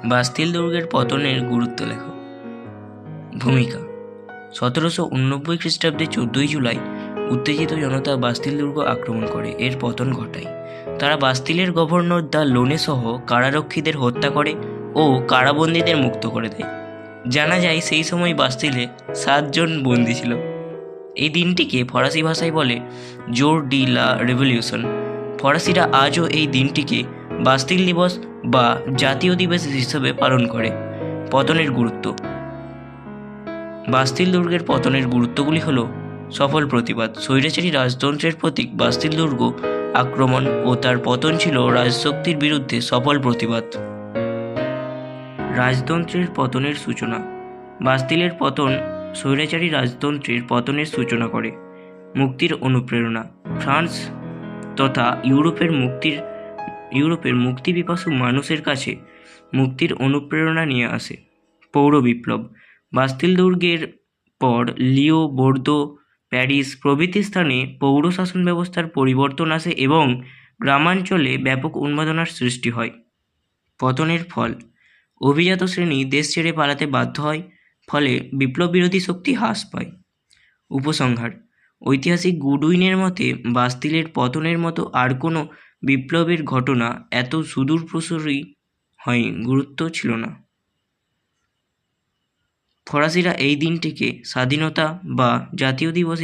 Bastille দুর্গের পতনের গুরুত্ব লেখো। ভূমিকা: 1789 খ্রিস্টাব্দে 14ই জুলাই উত্তেজিত জনতা বাস্তিল দুর্গ আক্রমণ করে এর পতন ঘটায়। তারা বাস্তিলের গভর্নর দ্য লোনে সহ কারারক্ষীদের হত্যা করে ও কারাবন্দীদের মুক্ত করে দেয়। জানা যায় সেই সময় বাস্তিলে 7 জন বন্দী ছিল। এই দিনটিকে ফরাসি ভাষায় বলে জোর ডি লা রেভলিউশন। ফরাসিরা আজও এই দিনটিকে বাস্তিল দিবস বা জাতীয় দিবস হিসেবে পালন করে। পতনের গুরুত্ব: বাস্তিল দুর্গের পতনের গুরুত্বগুলি হল: সফল প্রতিবাদ: স্বৈরাচারী রাজতন্ত্রের প্রতীক বাস্তিল দুর্গ আক্রমণ ও তার পতন ছিল রাজশক্তির বিরুদ্ধে সফল প্রতিবাদ। রাজতন্ত্রের পতনের সূচনা: বাস্তিলের পতন স্বৈরাচারী রাজতন্ত্রের পতনের সূচনা করে। মুক্তির অনুপ্রেরণা: ফ্রান্স তথা ইউরোপের মুক্তিপিপাসু মানুষের কাছে মুক্তির অনুপ্রেরণা নিয়ে আসে। পৌর বিপ্লব: বাস্তিল দুর্গের পর লিও, বোর্দো, প্যারিস প্রভৃতি স্থানে পৌর শাসন ব্যবস্থার পরিবর্তন আসে এবং গ্রামাঞ্চলে ব্যাপক উন্মাদনার সৃষ্টি হয়। পতনের ফল: অভিজাত শ্রেণী দেশ ছেড়ে পালাতে বাধ্য হয়, ফলে বিপ্লব বিরোধী শক্তি হ্রাস পায়। উপসংহার: ঐতিহাসিক গুডউইনের মতে বাস্তিলের পতনের মতো আর কোনো বিপ্লবের ঘটনা এত সুদূরপ্রসারী গুরুত্ব ছিল না। ফরাসিরা এই দিনটিকে স্বাধীনতা বা জাতীয় দিবস